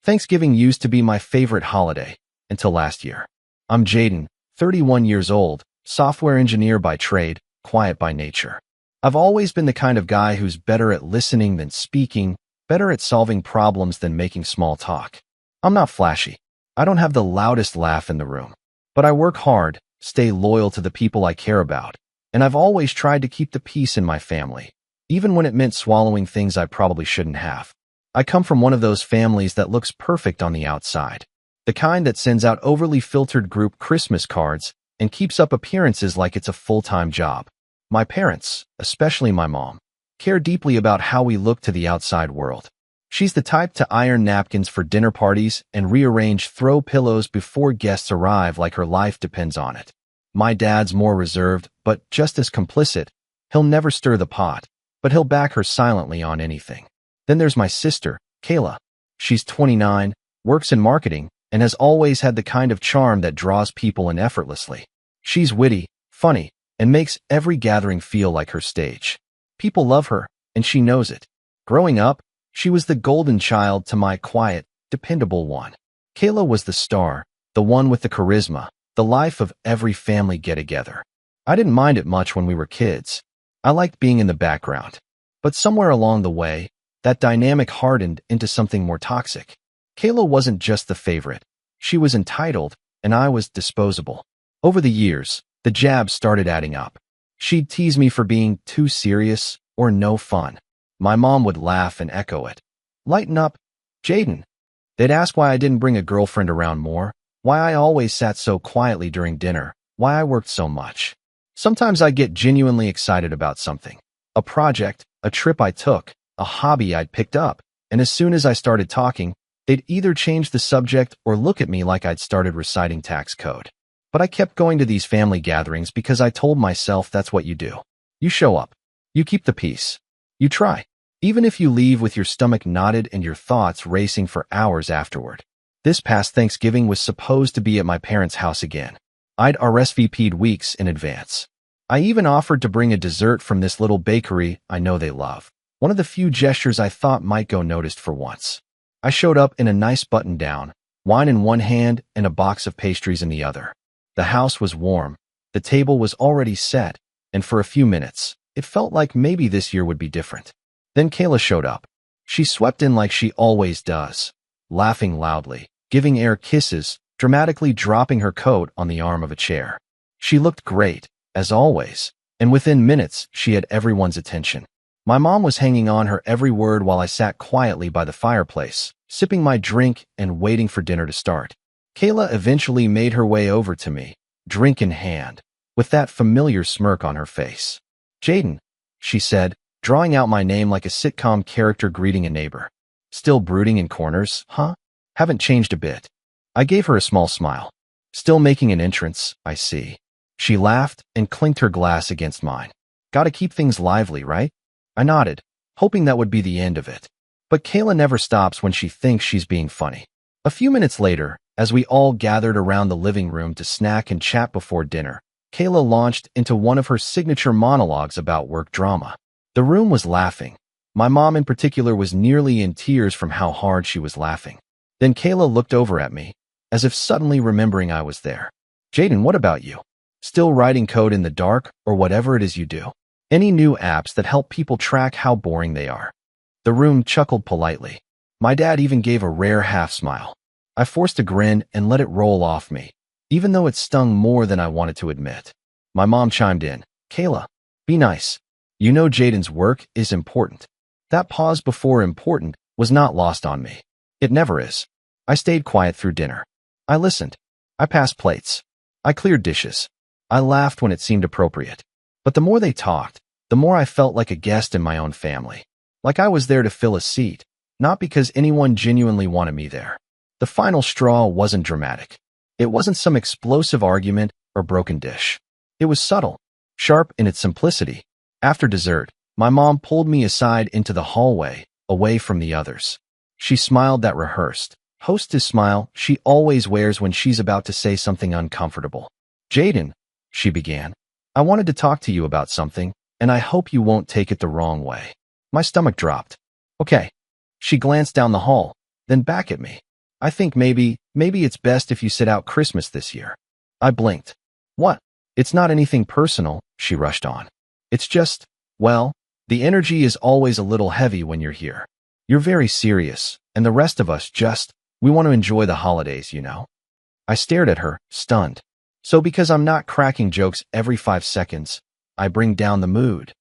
Thanksgiving used to be my favorite holiday, until last year. I'm Jaden, 31 years old, software engineer by trade, quiet by nature. I've always been the kind of guy who's better at listening than speaking, better at solving problems than making small talk. I'm not flashy. I don't have the loudest laugh in the room. But I work hard, stay loyal to the people I care about, and I've always tried to keep the peace in my family, even when it meant swallowing things I probably shouldn't have. I come from one of those families that looks perfect on the outside, the kind that sends out overly filtered group Christmas cards and keeps up appearances like it's a full-time job. My parents, especially my mom, care deeply about how we look to the outside world. She's the type to iron napkins for dinner parties and rearrange throw pillows before guests arrive like her life depends on it. My dad's more reserved, but just as complicit. He'll never stir the pot, but he'll back her silently on anything. Then there's my sister, Kayla. She's 29, works in marketing, and has always had the kind of charm that draws people in effortlessly. She's witty, funny, and makes every gathering feel like her stage. People love her, and she knows it. Growing up, she was the golden child to my quiet, dependable one. Kayla was the star, the one with the charisma, the life of every family get-together. I didn't mind it much when we were kids. I liked being in the background. But somewhere along the way, that dynamic hardened into something more toxic. Kayla wasn't just the favorite. She was entitled, and I was disposable. Over the years, the jabs started adding up. She'd tease me for being too serious or no fun. My mom would laugh and echo it. Lighten up, Jaden. They'd ask why I didn't bring a girlfriend around more, why I always sat so quietly during dinner, why I worked so much. Sometimes I'd get genuinely excited about something. A project, a trip I took, a hobby I'd picked up, and as soon as I started talking, they'd either change the subject or look at me like I'd started reciting tax code. But I kept going to these family gatherings because I told myself that's what you do. You show up. You keep the peace. You try. Even if you leave with your stomach knotted and your thoughts racing for hours afterward. This past Thanksgiving was supposed to be at my parents' house again. I'd RSVP'd weeks in advance. I even offered to bring a dessert from this little bakery I know they love. One of the few gestures I thought might go noticed for once. I showed up in a nice button-down, wine in one hand and a box of pastries in the other. The house was warm, the table was already set, and for a few minutes, it felt like maybe this year would be different. Then Kayla showed up. She swept in like she always does, laughing loudly, giving air kisses, dramatically dropping her coat on the arm of a chair. She looked great, as always, and within minutes she had everyone's attention. My mom was hanging on her every word while I sat quietly by the fireplace, sipping my drink and waiting for dinner to start. Kayla eventually made her way over to me, drink in hand, with that familiar smirk on her face. Jaden, she said, drawing out my name like a sitcom character greeting a neighbor. Still brooding in corners, huh? Haven't changed a bit. I gave her a small smile. Still making an entrance, I see. She laughed and clinked her glass against mine. Gotta keep things lively, right? I nodded, hoping that would be the end of it. But Kayla never stops when she thinks she's being funny. A few minutes later, as we all gathered around the living room to snack and chat before dinner, Kayla launched into one of her signature monologues about work drama. The room was laughing. My mom in particular was nearly in tears from how hard she was laughing. Then Kayla looked over at me, as if suddenly remembering I was there. Jaden, what about you? Still writing code in the dark or whatever it is you do? Any new apps that help people track how boring they are? The room chuckled politely. My dad even gave a rare half smile. I forced a grin and let it roll off me, even though it stung more than I wanted to admit. My mom chimed in. Kayla, be nice. You know Jaden's work is important. That pause before important was not lost on me. It never is. I stayed quiet through dinner. I listened. I passed plates. I cleared dishes. I laughed when it seemed appropriate. But the more they talked, the more I felt like a guest in my own family. Like I was there to fill a seat, not because anyone genuinely wanted me there. The final straw wasn't dramatic. It wasn't some explosive argument or broken dish. It was subtle, sharp in its simplicity. After dessert, my mom pulled me aside into the hallway, away from the others. She smiled that rehearsed, hostess smile she always wears when she's about to say something uncomfortable. Jaden, she began, I wanted to talk to you about something, and I hope you won't take it the wrong way. My stomach dropped. Okay. She glanced down the hall, then back at me. I think maybe it's best if you sit out Christmas this year. I blinked. What? It's not anything personal, she rushed on. It's just, well, the energy is always a little heavy when you're here. You're very serious, and the rest of us we want to enjoy the holidays, you know. I stared at her, stunned. So because I'm not cracking jokes every 5 seconds, I bring down the mood.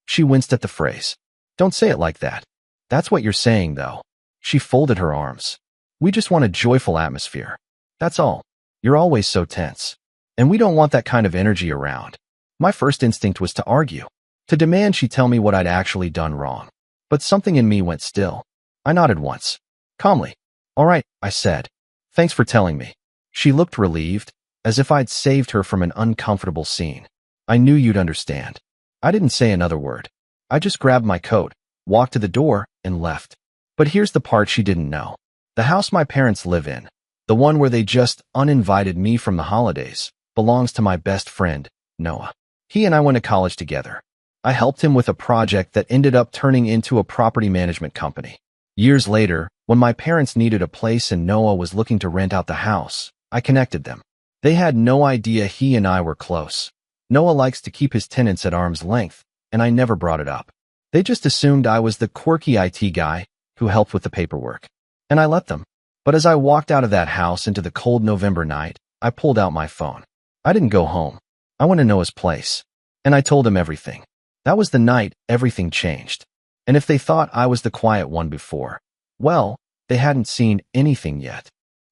She winced at the phrase. Don't say it like that. That's what you're saying, though. She folded her arms. We just want a joyful atmosphere. That's all. You're always so tense. And we don't want that kind of energy around. My first instinct was to argue, to demand she tell me what I'd actually done wrong. But something in me went still. I nodded once. Calmly. All right, I said. Thanks for telling me. She looked relieved, as if I'd saved her from an uncomfortable scene. I knew you'd understand. I didn't say another word. I just grabbed my coat, walked to the door, and left. But here's the part she didn't know. The house my parents live in, the one where they just uninvited me from the holidays, belongs to my best friend, Noah. He and I went to college together. I helped him with a project that ended up turning into a property management company. Years later, when my parents needed a place and Noah was looking to rent out the house, I connected them. They had no idea he and I were close. Noah likes to keep his tenants at arm's length, and I never brought it up. They just assumed I was the quirky IT guy who helped with the paperwork. And I let them. But as I walked out of that house into the cold November night, I pulled out my phone. I didn't go home. I went to Noah's place. And I told him everything. That was the night everything changed. And if they thought I was the quiet one before, well, they hadn't seen anything yet.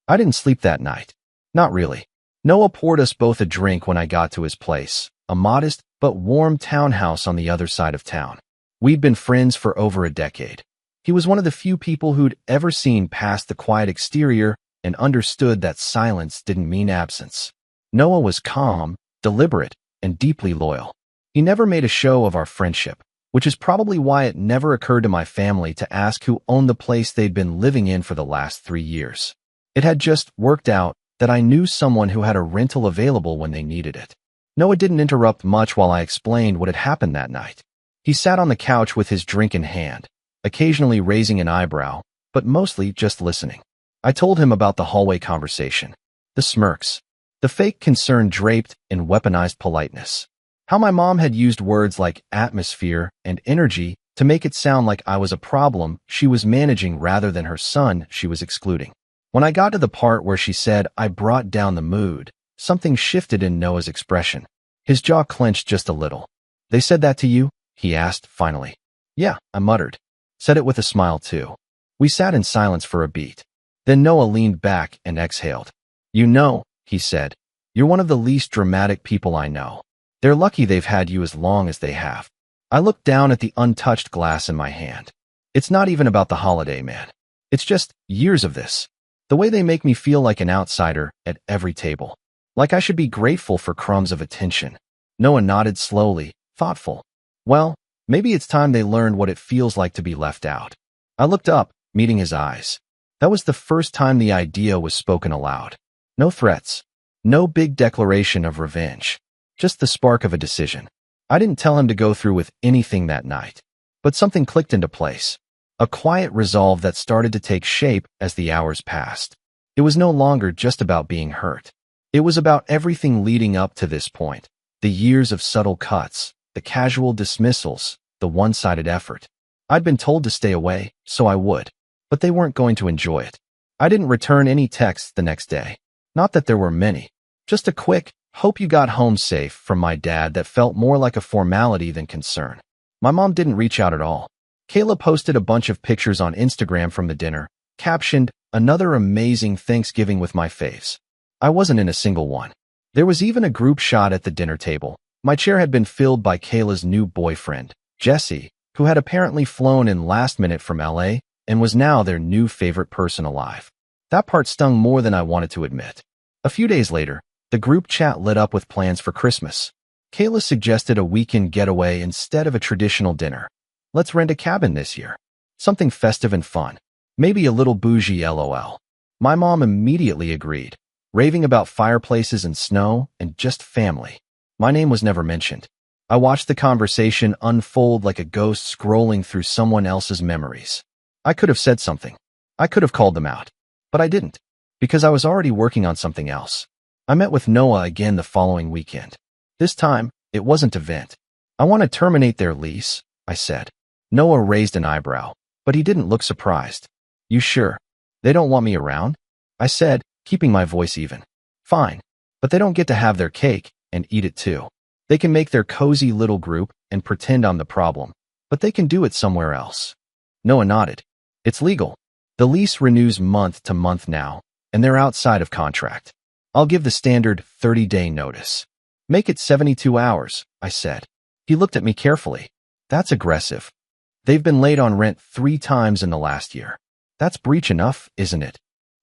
I didn't sleep that night. Not really. Noah poured us both a drink when I got to his place, a modest but warm townhouse on the other side of town. We'd been friends for over a decade. He was one of the few people who'd ever seen past the quiet exterior and understood that silence didn't mean absence. Noah was calm, deliberate, and deeply loyal. He never made a show of our friendship, which is probably why it never occurred to my family to ask who owned the place they'd been living in for the last 3 years. It had just worked out that I knew someone who had a rental available when they needed it. Noah didn't interrupt much while I explained what had happened that night. He sat on the couch with his drink in hand, occasionally raising an eyebrow, but mostly just listening. I told him about the hallway conversation, the smirks, the fake concern draped in weaponized politeness, how my mom had used words like atmosphere and energy to make it sound like I was a problem she was managing rather than her son she was excluding. When I got to the part where she said I brought down the mood, something shifted in Noah's expression. His jaw clenched just a little. They said that to you? He asked, finally. Yeah, I muttered. Said it with a smile, too. We sat in silence for a beat. Then Noah leaned back and exhaled. You know, he said, you're one of the least dramatic people I know. They're lucky they've had you as long as they have. I looked down at the untouched glass in my hand. It's not even about the holiday, man. It's just years of this. The way they make me feel like an outsider at every table. Like I should be grateful for crumbs of attention. Noah nodded slowly, thoughtful. Well, maybe it's time they learned what it feels like to be left out. I looked up, meeting his eyes. That was the first time the idea was spoken aloud. No threats. No big declaration of revenge. Just the spark of a decision. I didn't tell him to go through with anything that night. But something clicked into place. A quiet resolve that started to take shape as the hours passed. It was no longer just about being hurt. It was about everything leading up to this point. The years of subtle cuts, the casual dismissals, the one-sided effort. I'd been told to stay away, so I would. But they weren't going to enjoy it. I didn't return any texts the next day. Not that there were many. Just a quick, hope you got home safe from my dad that felt more like a formality than concern. My mom didn't reach out at all. Kayla posted a bunch of pictures on Instagram from the dinner, captioned, another amazing Thanksgiving with my faves. I wasn't in a single one. There was even a group shot at the dinner table. My chair had been filled by Kayla's new boyfriend, Jesse, who had apparently flown in last minute from LA and was now their new favorite person alive. That part stung more than I wanted to admit. A few days later, the group chat lit up with plans for Christmas. Kayla suggested a weekend getaway instead of a traditional dinner. Let's rent a cabin this year. Something festive and fun. Maybe a little bougie LOL. My mom immediately agreed, raving about fireplaces and snow and just family. My name was never mentioned. I watched the conversation unfold like a ghost scrolling through someone else's memories. I could have said something. I could have called them out. But I didn't, because I was already working on something else. I met with Noah again the following weekend. This time, it wasn't to vent. I want to terminate their lease, I said. Noah raised an eyebrow, but he didn't look surprised. You sure? They don't want me around? I said, keeping my voice even. Fine, but they don't get to have their cake and eat it too. They can make their cozy little group and pretend I'm the problem, but they can do it somewhere else. Noah nodded. It's legal. The lease renews month to month now, and they're outside of contract. I'll give the standard 30-day notice. Make it 72 hours, I said. He looked at me carefully. That's aggressive. They've been late on rent 3 times in the last year. That's breach enough, isn't it?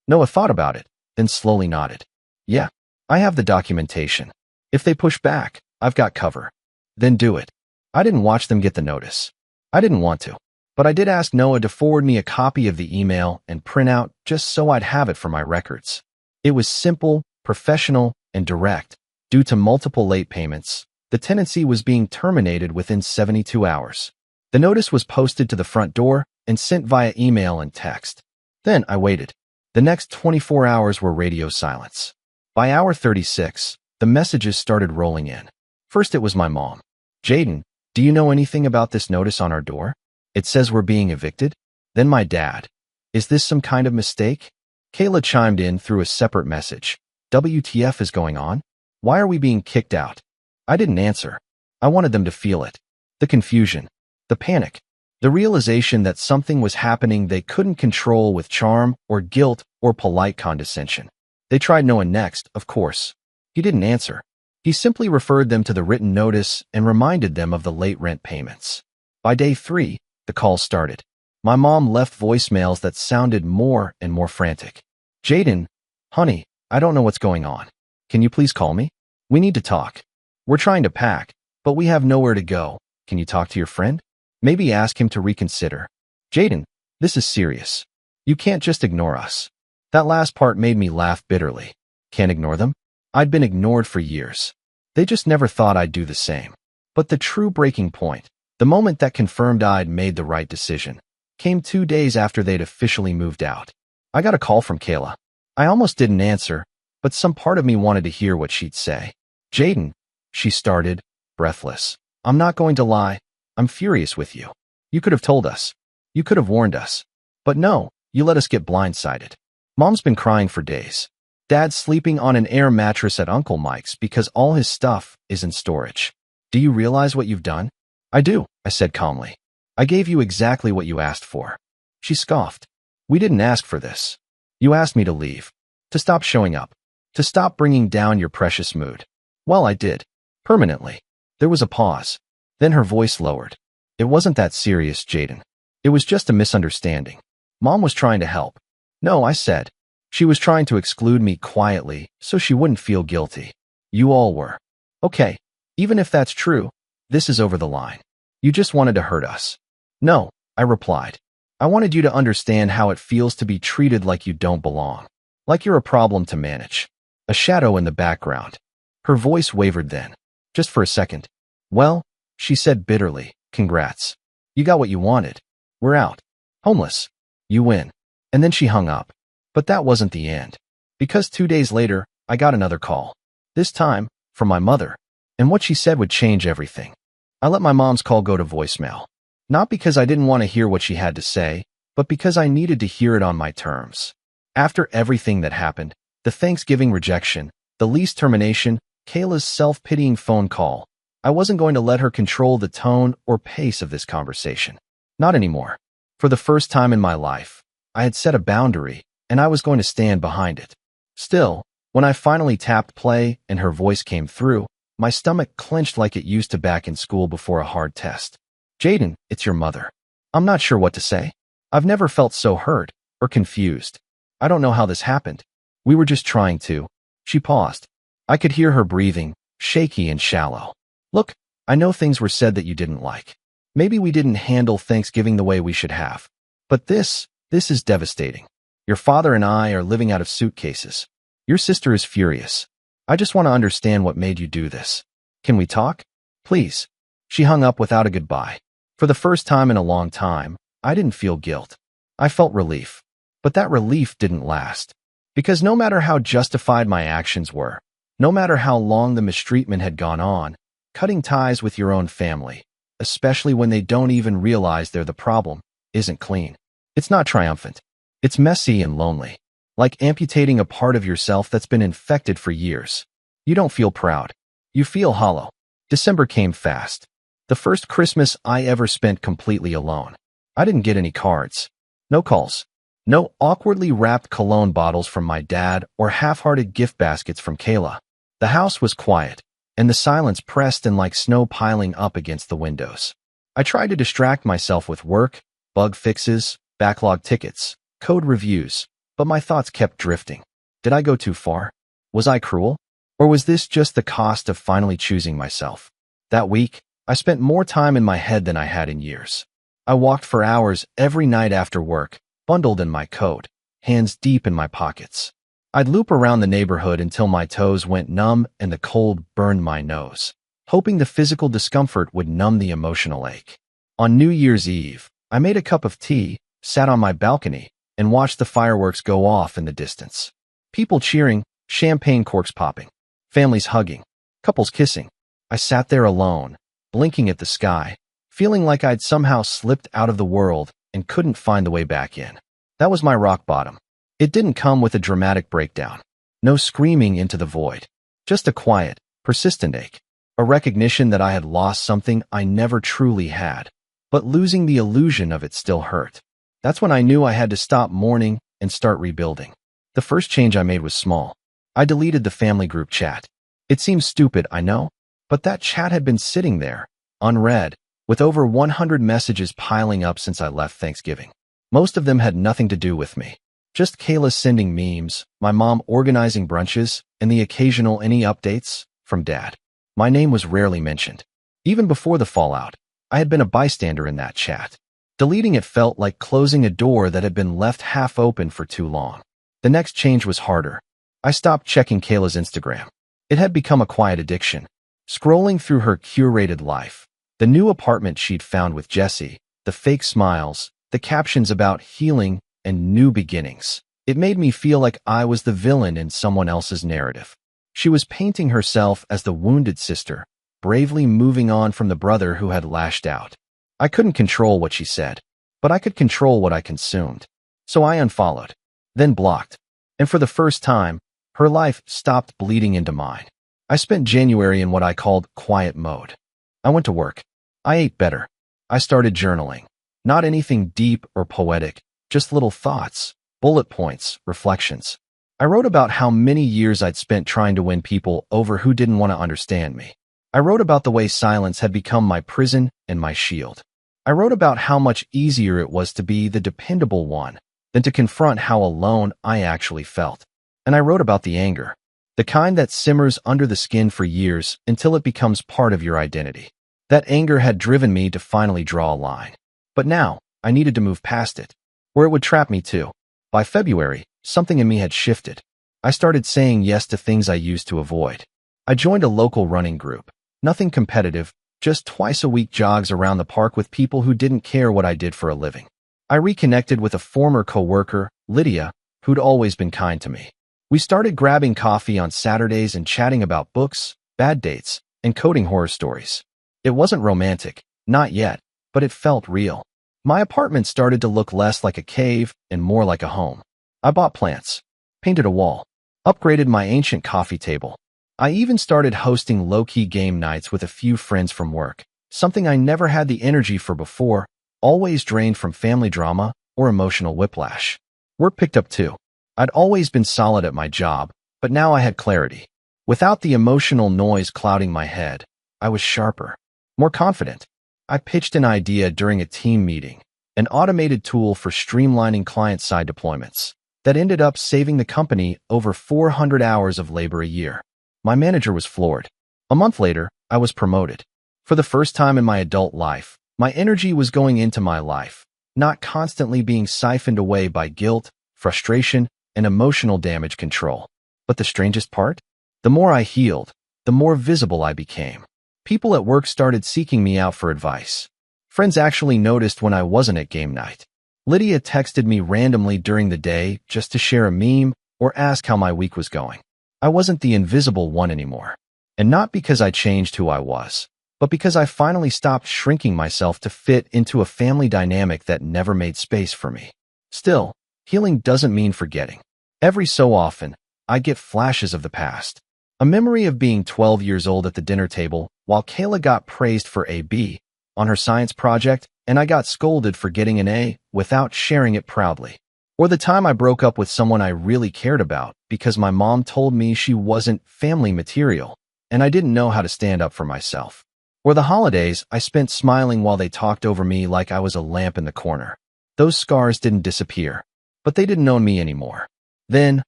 Noah thought about it, then slowly nodded. Yeah, I have the documentation. If they push back, I've got cover. Then do it. I didn't watch them get the notice. I didn't want to, but I did ask Noah to forward me a copy of the email and printout just so I'd have it for my records. It was simple, professional, and direct. Due to multiple late payments, the tenancy was being terminated within 72 hours. The notice was posted to the front door and sent via email and text. Then I waited. The next 24 hours were radio silence. By hour 36, the messages started rolling in. First, it was my mom. Jaden, do you know anything about this notice on our door? It says we're being evicted. Then my dad. Is this some kind of mistake? Kayla chimed in through a separate message. WTF is going on? Why are we being kicked out? I didn't answer. I wanted them to feel it. The confusion. The panic. The realization that something was happening they couldn't control with charm or guilt or polite condescension. They tried Noah next, of course. He didn't answer. He simply referred them to the written notice and reminded them of the late rent payments. By day 3, the calls started. My mom left voicemails that sounded more and more frantic. Jaden, honey, I don't know what's going on. Can you please call me? We need to talk. We're trying to pack, but we have nowhere to go. Can you talk to your friend? Maybe ask him to reconsider. Jaden, this is serious. You can't just ignore us. That last part made me laugh bitterly. Can't ignore them? I'd been ignored for years. They just never thought I'd do the same. But the true breaking point, the moment that confirmed I'd made the right decision, came 2 days after they'd officially moved out. I got a call from Kayla. I almost didn't answer, but some part of me wanted to hear what she'd say. Jaden, she started, breathless. I'm not going to lie. I'm furious with you. You could have told us. You could have warned us. But no, you let us get blindsided. Mom's been crying for days. Dad's sleeping on an air mattress at Uncle Mike's because all his stuff is in storage. Do you realize what you've done? I do, I said calmly. I gave you exactly what you asked for. She scoffed. We didn't ask for this. You asked me to leave. To stop showing up. To stop bringing down your precious mood. Well, I did. Permanently. There was a pause. Then her voice lowered. It wasn't that serious, Jaden. It was just a misunderstanding. Mom was trying to help. No, I said. She was trying to exclude me quietly so she wouldn't feel guilty. You all were. Okay, even if that's true, this is over the line. You just wanted to hurt us. No, I replied. I wanted you to understand how it feels to be treated like you don't belong. Like you're a problem to manage. A shadow in the background. Her voice wavered then. Just for a second. Well, she said bitterly, congrats. You got what you wanted. We're out. Homeless. You win. And then she hung up. But that wasn't the end. Because 2 days later, I got another call. This time, from my mother. And what she said would change everything. I let my mom's call go to voicemail. Not because I didn't want to hear what she had to say, but because I needed to hear it on my terms. After everything that happened, the Thanksgiving rejection, the lease termination, Kayla's self-pitying phone call, I wasn't going to let her control the tone or pace of this conversation. Not anymore. For the first time in my life, I had set a boundary, and I was going to stand behind it. Still, when I finally tapped play and her voice came through, my stomach clenched like it used to back in school before a hard test. Jaden, it's your mother. I'm not sure what to say. I've never felt so hurt or confused. I don't know how this happened. We were just trying to. She paused. I could hear her breathing, shaky and shallow. Look, I know things were said that you didn't like. Maybe we didn't handle Thanksgiving the way we should have. But this is devastating. Your father and I are living out of suitcases. Your sister is furious. I just want to understand what made you do this. Can we talk? Please. She hung up without a goodbye. For the first time in a long time, I didn't feel guilt. I felt relief. But that relief didn't last. Because no matter how justified my actions were, no matter how long the mistreatment had gone on, cutting ties with your own family, especially when they don't even realize they're the problem, isn't clean. It's not triumphant. It's messy and lonely. Like amputating a part of yourself that's been infected for years. You don't feel proud. You feel hollow. December came fast. The first Christmas I ever spent completely alone. I didn't get any cards. No calls. No awkwardly wrapped cologne bottles from my dad or half-hearted gift baskets from Kayla. The house was quiet, and the silence pressed in like snow piling up against the windows. I tried to distract myself with work, bug fixes, backlog tickets, code reviews, but my thoughts kept drifting. Did I go too far? Was I cruel? Or was this just the cost of finally choosing myself? That week, I spent more time in my head than I had in years. I walked for hours every night after work, bundled in my coat, hands deep in my pockets. I'd loop around the neighborhood until my toes went numb and the cold burned my nose, hoping the physical discomfort would numb the emotional ache. On New Year's Eve, I made a cup of tea, sat on my balcony, and watched the fireworks go off in the distance. People cheering, champagne corks popping, families hugging, couples kissing. I sat there alone, blinking at the sky, feeling like I'd somehow slipped out of the world and couldn't find the way back in. That was my rock bottom. It didn't come with a dramatic breakdown. No screaming into the void. Just a quiet, persistent ache. A recognition that I had lost something I never truly had. But losing the illusion of it still hurt. That's when I knew I had to stop mourning and start rebuilding. The first change I made was small. I deleted the family group chat. It seems stupid, I know, but that chat had been sitting there, unread, with over 100 messages piling up since I left Thanksgiving. Most of them had nothing to do with me. Just Kayla sending memes, my mom organizing brunches, and the occasional any updates from Dad. My name was rarely mentioned. Even before the fallout, I had been a bystander in that chat. Deleting it felt like closing a door that had been left half open for too long. The next change was harder. I stopped checking Kayla's Instagram. It had become a quiet addiction. Scrolling through her curated life, the new apartment she'd found with Jesse, the fake smiles, the captions about healing and new beginnings. It made me feel like I was the villain in someone else's narrative. She was painting herself as the wounded sister, bravely moving on from the brother who had lashed out. I couldn't control what she said, but I could control what I consumed. So I unfollowed, then blocked. And for the first time, her life stopped bleeding into mine. I spent January in what I called quiet mode. I went to work. I ate better. I started journaling. Not anything deep or poetic, just little thoughts, bullet points, reflections. I wrote about how many years I'd spent trying to win people over who didn't want to understand me. I wrote about the way silence had become my prison and my shield. I wrote about how much easier it was to be the dependable one than to confront how alone I actually felt. And I wrote about the anger, the kind that simmers under the skin for years until it becomes part of your identity. That anger had driven me to finally draw a line. But now, I needed to move past it, where it would trap me too. By February, something in me had shifted. I started saying yes to things I used to avoid. I joined a local running group. Nothing competitive, just twice-a-week jogs around the park with people who didn't care what I did for a living. I reconnected with a former coworker, Lydia, who'd always been kind to me. We started grabbing coffee on Saturdays and chatting about books, bad dates, and coding horror stories. It wasn't romantic, not yet, but it felt real. My apartment started to look less like a cave and more like a home. I bought plants, painted a wall, upgraded my ancient coffee table. I even started hosting low-key game nights with a few friends from work, something I never had the energy for before, always drained from family drama or emotional whiplash. Work picked up too. I'd always been solid at my job, but now I had clarity. Without the emotional noise clouding my head, I was sharper, more confident. I pitched an idea during a team meeting, an automated tool for streamlining client-side deployments that ended up saving the company over 400 hours of labor a year. My manager was floored. A month later, I was promoted. For the first time in my adult life, my energy was going into my life, not constantly being siphoned away by guilt, frustration, and emotional damage control. But the strangest part? The more I healed, the more visible I became. People at work started seeking me out for advice. Friends actually noticed when I wasn't at game night. Lydia texted me randomly during the day just to share a meme or ask how my week was going. I wasn't the invisible one anymore. And not because I changed who I was, but because I finally stopped shrinking myself to fit into a family dynamic that never made space for me. Still, healing doesn't mean forgetting. Every so often, I get flashes of the past. A memory of being 12 years old at the dinner table while Kayla got praised for a B on her science project and I got scolded for getting an A without sharing it proudly. Or the time I broke up with someone I really cared about because my mom told me she wasn't family material and I didn't know how to stand up for myself. Or the holidays I spent smiling while they talked over me like I was a lamp in the corner. Those scars didn't disappear, but they didn't own me anymore. Then,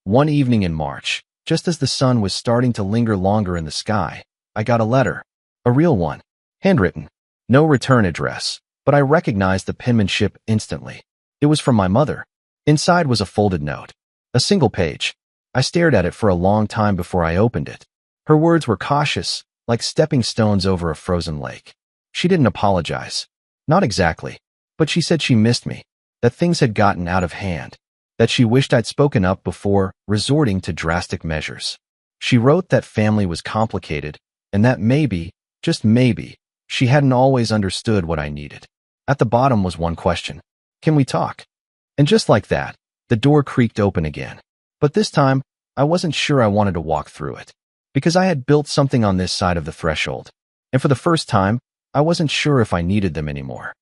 one evening in March, just as the sun was starting to linger longer in the sky, I got a letter. A real one. Handwritten. No return address, but I recognized the penmanship instantly. It was from my mother. Inside was a folded note. A single page. I stared at it for a long time before I opened it. Her words were cautious, like stepping stones over a frozen lake. She didn't apologize. Not exactly. But she said she missed me, that things had gotten out of hand, that she wished I'd spoken up before resorting to drastic measures. She wrote that family was complicated, and that maybe, just maybe, she hadn't always understood what I needed. At the bottom was one question. Can we talk? And just like that, the door creaked open again. But this time, I wasn't sure I wanted to walk through it. Because I had built something on this side of the threshold. And for the first time, I wasn't sure if I needed them anymore.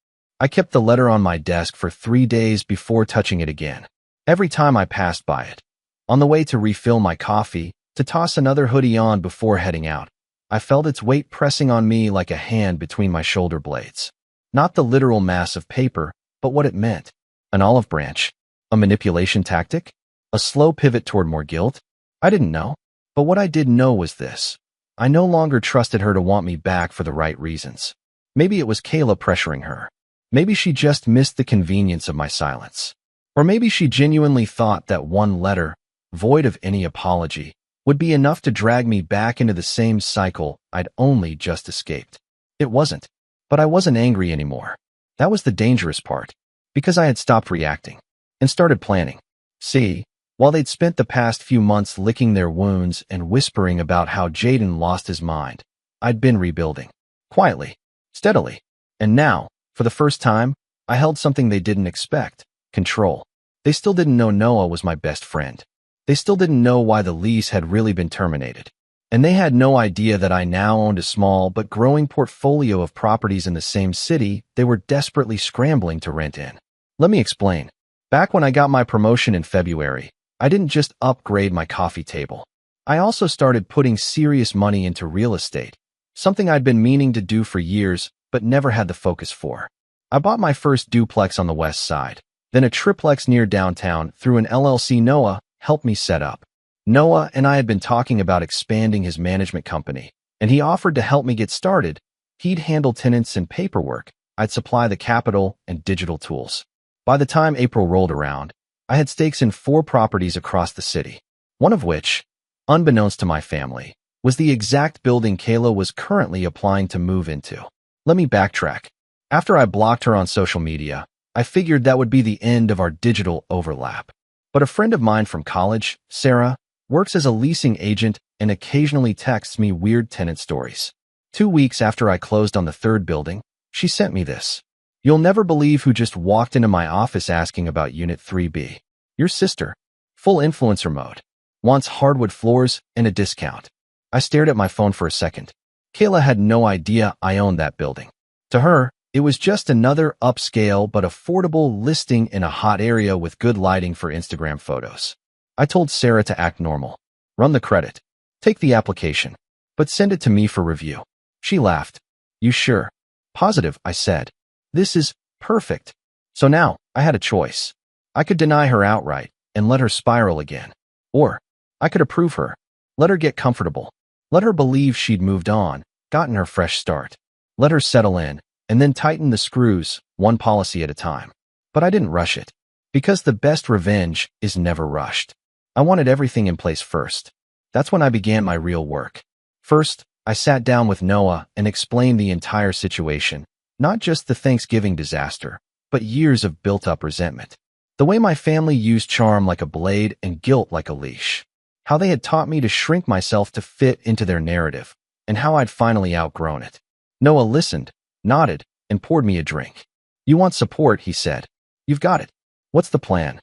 I kept the letter on my desk for 3 days before touching it again. Every time I passed by it. On the way to refill my coffee, to toss another hoodie on before heading out, I felt its weight pressing on me like a hand between my shoulder blades. Not the literal mass of paper, but what it meant. An olive branch? A manipulation tactic? A slow pivot toward more guilt? I didn't know. But what I did know was this. I no longer trusted her to want me back for the right reasons. Maybe it was Kayla pressuring her. Maybe she just missed the convenience of my silence. Or maybe she genuinely thought that one letter, void of any apology, would be enough to drag me back into the same cycle I'd only just escaped. It wasn't. But I wasn't angry anymore. That was the dangerous part. Because I had stopped reacting. And started planning. See, while they'd spent the past few months licking their wounds and whispering about how Jaden lost his mind, I'd been rebuilding. Quietly. Steadily. And now, for the first time, I held something they didn't expect. Control. They still didn't know Noah was my best friend. They still didn't know why the lease had really been terminated. And they had no idea that I now owned a small but growing portfolio of properties in the same city they were desperately scrambling to rent in. Let me explain. Back when I got my promotion in February, I didn't just upgrade my coffee table. I also started putting serious money into real estate, something I'd been meaning to do for years but never had the focus for. I bought my first duplex on the west side, then a triplex near downtown through an LLC Noah helped me set up. Noah and I had been talking about expanding his management company, and he offered to help me get started. He'd handle tenants and paperwork. I'd supply the capital and digital tools. By the time April rolled around, I had stakes in 4 properties across the city, one of which, unbeknownst to my family, was the exact building Kayla was currently applying to move into. Let me backtrack. After I blocked her on social media, I figured that would be the end of our digital overlap. But a friend of mine from college, Sarah, works as a leasing agent and occasionally texts me weird tenant stories. 2 weeks after I closed on the 3rd building, she sent me this. You'll never believe who just walked into my office asking about Unit 3B. Your sister. Full influencer mode. Wants hardwood floors and a discount. I stared at my phone for a second. Kayla had no idea I owned that building. To her, it was just another upscale but affordable listing in a hot area with good lighting for Instagram photos. I told Sarah to act normal. Run the credit. Take the application. But send it to me for review. She laughed. You sure? Positive, I said. This is perfect. So now, I had a choice. I could deny her outright and let her spiral again. Or, I could approve her. Let her get comfortable. Let her believe she'd moved on, gotten her fresh start. Let her settle in, and then tighten the screws, one policy at a time. But I didn't rush it. Because the best revenge is never rushed. I wanted everything in place first. That's when I began my real work. First, I sat down with Noah and explained the entire situation. Not just the Thanksgiving disaster, but years of built-up resentment. The way my family used charm like a blade and guilt like a leash. How they had taught me to shrink myself to fit into their narrative, and how I'd finally outgrown it. Noah listened, nodded, and poured me a drink. "You want support," he said. "You've got it. What's the plan?"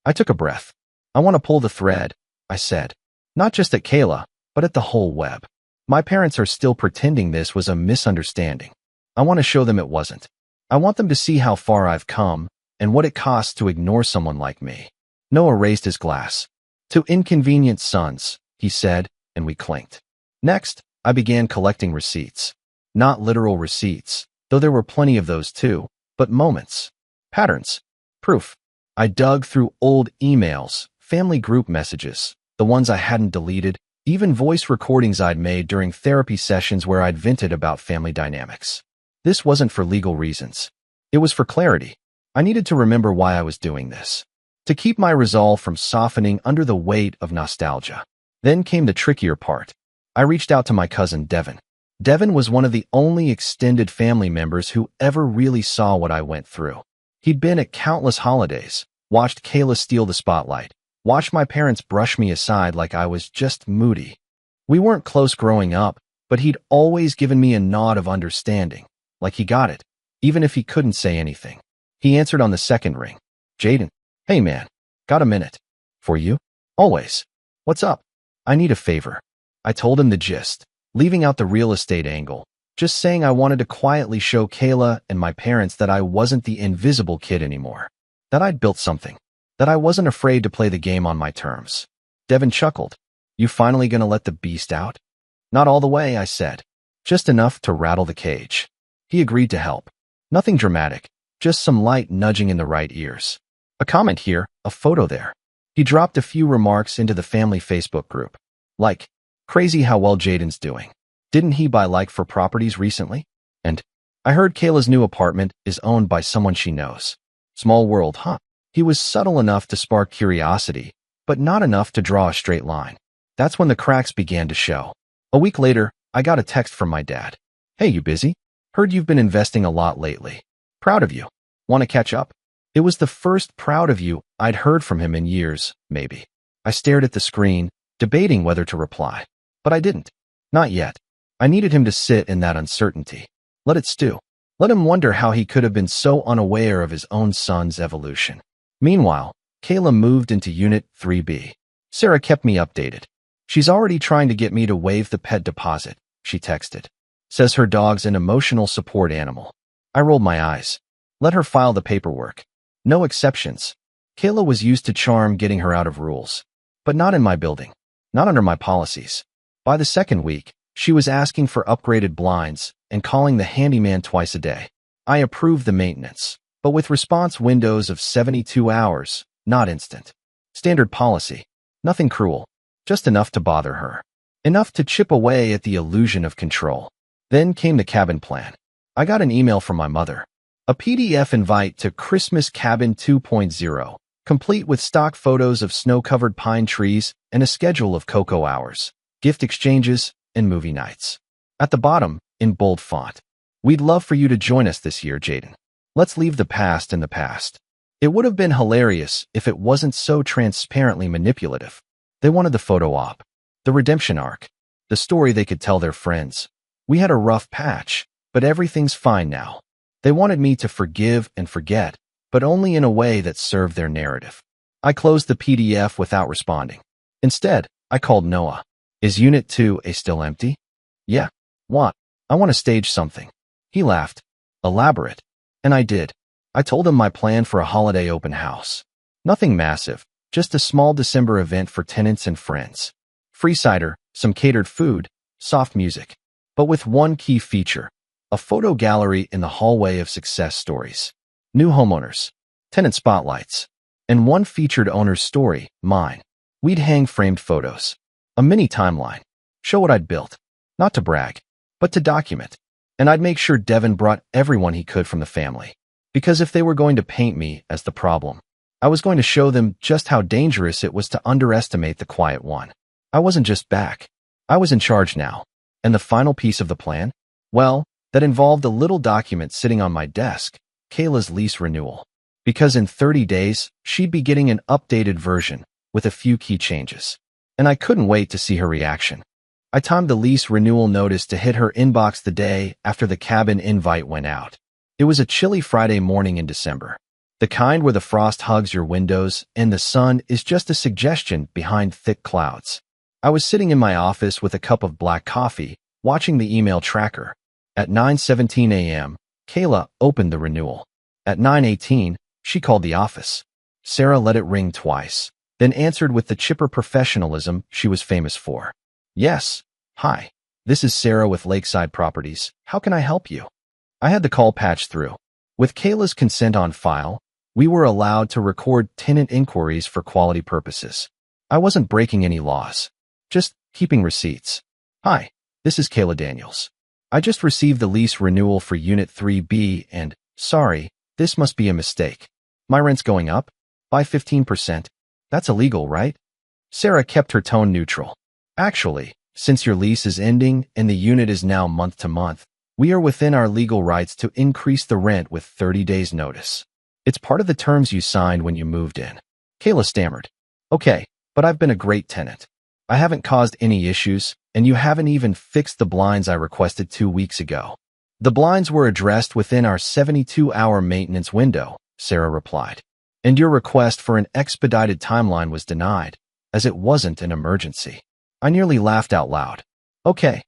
I took a breath. "I want to pull the thread," I said. "Not just at Kayla, but at the whole web. My parents are still pretending this was a misunderstanding. I want to show them it wasn't. I want them to see how far I've come and what it costs to ignore someone like me." Noah raised his glass. "To inconvenient sons," he said, and we clinked. Next, I began collecting receipts. Not literal receipts, though there were plenty of those too, but moments, patterns, proof. I dug through old emails, family group messages, the ones I hadn't deleted, even voice recordings I'd made during therapy sessions where I'd vented about family dynamics. This wasn't for legal reasons. It was for clarity. I needed to remember why I was doing this, to keep my resolve from softening under the weight of nostalgia. Then came the trickier part. I reached out to my cousin Devin. Devin was one of the only extended family members who ever really saw what I went through. He'd been at countless holidays, watched Kayla steal the spotlight, watched my parents brush me aside like I was just moody. We weren't close growing up, but he'd always given me a nod of understanding, like he got it, even if he couldn't say anything. He answered on the second ring. "Jaden, hey man, got a minute? For you? Always. What's up?" "I need a favor." I told him the gist, leaving out the real estate angle, just saying I wanted to quietly show Kayla and my parents that I wasn't the invisible kid anymore, that I'd built something, that I wasn't afraid to play the game on my terms. Devin chuckled. "You finally gonna let the beast out?" "Not all the way," I said. "Just enough to rattle the cage." He agreed to help. Nothing dramatic, just some light nudging in the right ears. A comment here, a photo there. He dropped a few remarks into the family Facebook group. Like, "Crazy how well Jaden's doing. Didn't he buy like-for properties recently?" And, "I heard Kayla's new apartment is owned by someone she knows." Small world, huh? He was subtle enough to spark curiosity, but not enough to draw a straight line. That's when the cracks began to show. A week later, I got a text from my dad. "Hey, you busy? Heard you've been investing a lot lately. Proud of you. Want to catch up?" It was the first "proud of you" I'd heard from him in years, maybe. I stared at the screen, debating whether to reply. But I didn't. Not yet. I needed him to sit in that uncertainty. Let it stew. Let him wonder how he could have been so unaware of his own son's evolution. Meanwhile, Kayla moved into Unit 3B. Sarah kept me updated. "She's already trying to get me to waive the pet deposit," she texted. "Says her dog's an emotional support animal." I rolled my eyes. Let her file the paperwork. No exceptions. Kayla was used to charm getting her out of rules. But not in my building. Not under my policies. By the second week, she was asking for upgraded blinds and calling the handyman twice a day. I approved the maintenance, but with response windows of 72 hours, not instant. Standard policy. Nothing cruel. Just enough to bother her. Enough to chip away at the illusion of control. Then came the cabin plan. I got an email from my mother. A PDF invite to Christmas Cabin 2.0, complete with stock photos of snow-covered pine trees and a schedule of cocoa hours, gift exchanges, and movie nights. At the bottom, in bold font, "We'd love for you to join us this year, Jaden. Let's leave the past in the past." It would have been hilarious if it wasn't so transparently manipulative. They wanted the photo op, the redemption arc, the story they could tell their friends. We had a rough patch, but everything's fine now. They wanted me to forgive and forget, but only in a way that served their narrative. I closed the PDF without responding. Instead, I called Noah. "Is Unit 2A still empty?" "Yeah." "What?" "I want to stage something." He laughed. "Elaborate." And I did. I told him my plan for a holiday open house. Nothing massive, just a small December event for tenants and friends. Free cider, some catered food, soft music. But with one key feature. A photo gallery in the hallway of success stories. New homeowners, tenant spotlights, and one featured owner's story, mine. We'd hang framed photos. A mini timeline. Show what I'd built. Not to brag, but to document. And I'd make sure Devin brought everyone he could from the family. Because if they were going to paint me as the problem, I was going to show them just how dangerous it was to underestimate the quiet one. I wasn't just back. I was in charge now. And the final piece of the plan? Well, that involved a little document sitting on my desk, Kayla's lease renewal. Because in 30 days, she'd be getting an updated version with a few key changes. And I couldn't wait to see her reaction. I timed the lease renewal notice to hit her inbox the day after the cabin invite went out. It was a chilly Friday morning in December. The kind where the frost hugs your windows and the sun is just a suggestion behind thick clouds. I was sitting in my office with a cup of black coffee, watching the email tracker. At 9:17 a.m., Kayla opened the renewal. At 9:18, she called the office. Sarah let it ring twice, then answered with the chipper professionalism she was famous for. Yes. Hi. This is Sarah with Lakeside Properties. How can I help you? I had the call patched through. With Kayla's consent on file, we were allowed to record tenant inquiries for quality purposes. I wasn't breaking any laws, just keeping receipts. Hi, this is Kayla Daniels. I just received the lease renewal for Unit 3B and, sorry, this must be a mistake. My rent's going up by 15%. That's illegal, right? Sarah kept her tone neutral. Actually, since your lease is ending and the unit is now month to month, we are within our legal rights to increase the rent with 30 days notice. It's part of the terms you signed when you moved in. Kayla stammered. Okay, but I've been a great tenant. I haven't caused any issues, and you haven't even fixed the blinds I requested 2 weeks ago. The blinds were addressed within our 72-hour maintenance window, Sarah replied. And your request for an expedited timeline was denied, as it wasn't an emergency. I nearly laughed out loud. Okay,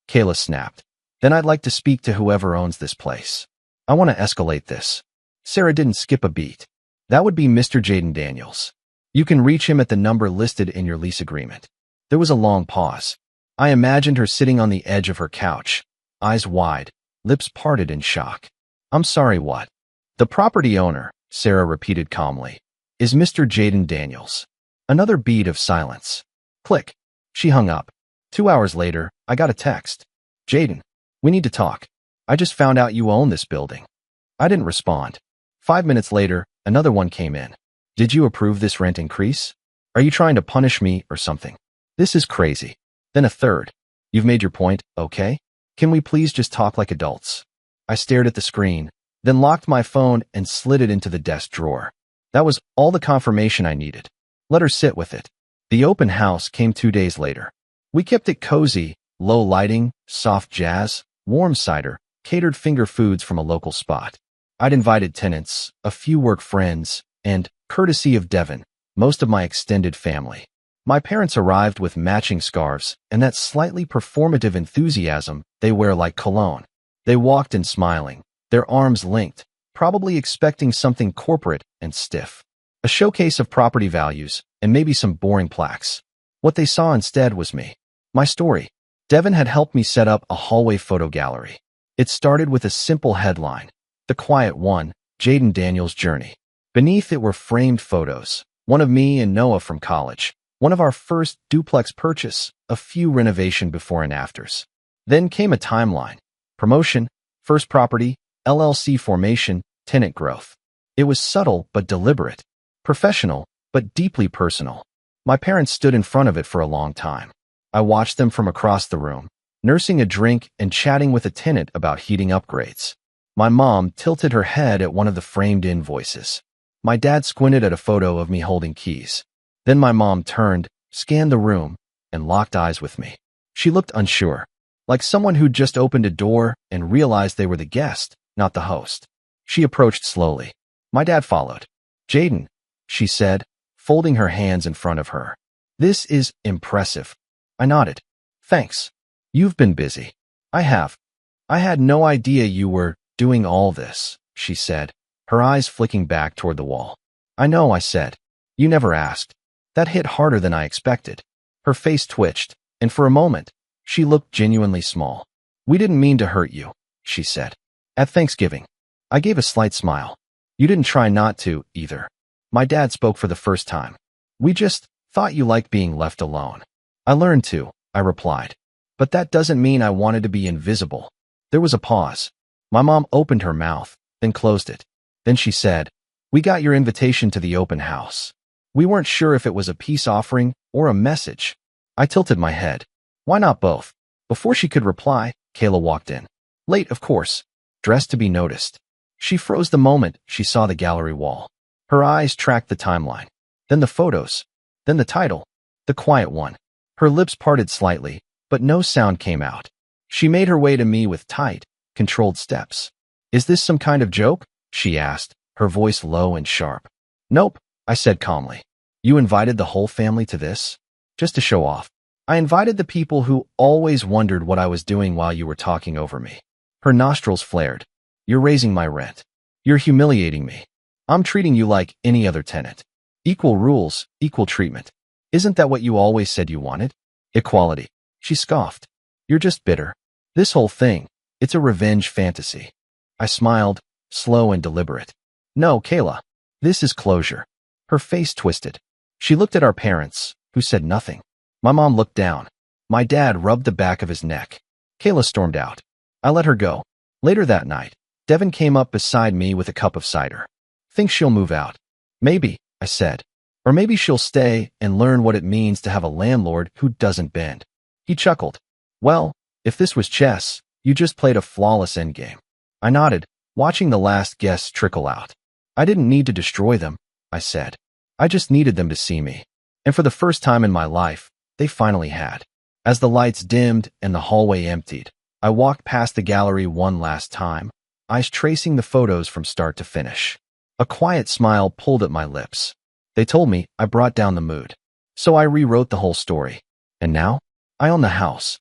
Kayla snapped. Then I'd like to speak to whoever owns this place. I want to escalate this. Sarah didn't skip a beat. That would be Mr. Jaden Daniels. You can reach him at the number listed in your lease agreement. There was a long pause. I imagined her sitting on the edge of her couch, eyes wide, lips parted in shock. I'm sorry, what? The property owner, Sarah repeated calmly, is Mr. Jaden Daniels. Another beat of silence. Click. She hung up. 2 hours later, I got a text. Jaden, we need to talk. I just found out you own this building. I didn't respond. 5 minutes later, another one came in. Did you approve this rent increase? Are you trying to punish me or something? This is crazy. Then a third. You've made your point, okay? Can we please just talk like adults? I stared at the screen, then locked my phone and slid it into the desk drawer. That was all the confirmation I needed. Let her sit with it. The open house came 2 days later. We kept it cozy, low lighting, soft jazz, warm cider, catered finger foods from a local spot. I'd invited tenants, a few work friends, and, courtesy of Devon, most of my extended family. My parents arrived with matching scarves and that slightly performative enthusiasm they wear like cologne. They walked in smiling, their arms linked, probably expecting something corporate and stiff. A showcase of property values and maybe some boring plaques. What they saw instead was me. My story. Devon had helped me set up a hallway photo gallery. It started with a simple headline, The Quiet One, Jaden Daniels' Journey. Beneath it were framed photos, one of me and Noah from college, one of our first duplex purchase, a few renovation before and afters. Then came a timeline. Promotion, first property, LLC formation, tenant growth. It was subtle but deliberate, professional but deeply personal. My parents stood in front of it for a long time. I watched them from across the room, nursing a drink and chatting with a tenant about heating upgrades. My mom tilted her head at one of the framed invoices. My dad squinted at a photo of me holding keys. Then my mom turned, scanned the room, and locked eyes with me. She looked unsure, like someone who'd just opened a door and realized they were the guest, not the host. She approached slowly. My dad followed. Jaden, she said, folding her hands in front of her. This is impressive. I nodded. Thanks. You've been busy. I have. I had no idea you were doing all this, she said, her eyes flicking back toward the wall. I know, I said. You never asked. That hit harder than I expected. Her face twitched, and for a moment, she looked genuinely small. We didn't mean to hurt you, she said. At Thanksgiving. I gave a slight smile. You didn't try not to, either. My dad spoke for the first time. We just thought you liked being left alone. I learned to, I replied. But that doesn't mean I wanted to be invisible. There was a pause. My mom opened her mouth, then closed it. Then she said, We got your invitation to the open house. We weren't sure if it was a peace offering or a message. I tilted my head. Why not both? Before she could reply, Kayla walked in. Late, of course. Dressed to be noticed. She froze the moment she saw the gallery wall. Her eyes tracked the timeline, then the photos, then the title, The Quiet One. Her lips parted slightly, but no sound came out. She made her way to me with tight, controlled steps. "Is this some kind of joke?" she asked, her voice low and sharp. "Nope," I said calmly. "You invited the whole family to this? Just to show off?" "I invited the people who always wondered what I was doing while you were talking over me." Her nostrils flared. "You're raising my rent. You're humiliating me. I'm treating you like any other tenant. Equal rules, equal treatment. Isn't that what you always said you wanted? Equality." She scoffed. "You're just bitter. This whole thing, it's a revenge fantasy." I smiled, slow and deliberate. "No, Kayla. This is closure." Her face twisted. She looked at our parents, who said nothing. My mom looked down. My dad rubbed the back of his neck. Kayla stormed out. I let her go. Later that night, Devin came up beside me with a cup of cider. "Think she'll move out?" "Maybe," I said. "Or maybe she'll stay and learn what it means to have a landlord who doesn't bend." He chuckled. "Well, if this was chess, you just played a flawless endgame." I nodded, watching the last guests trickle out. "I didn't need to destroy them," I said. "I just needed them to see me." And for the first time in my life, they finally had. As the lights dimmed and the hallway emptied, I walked past the gallery one last time, eyes tracing the photos from start to finish. A quiet smile pulled at my lips. They told me I brought down the mood. So I rewrote the whole story. And now, I own the house.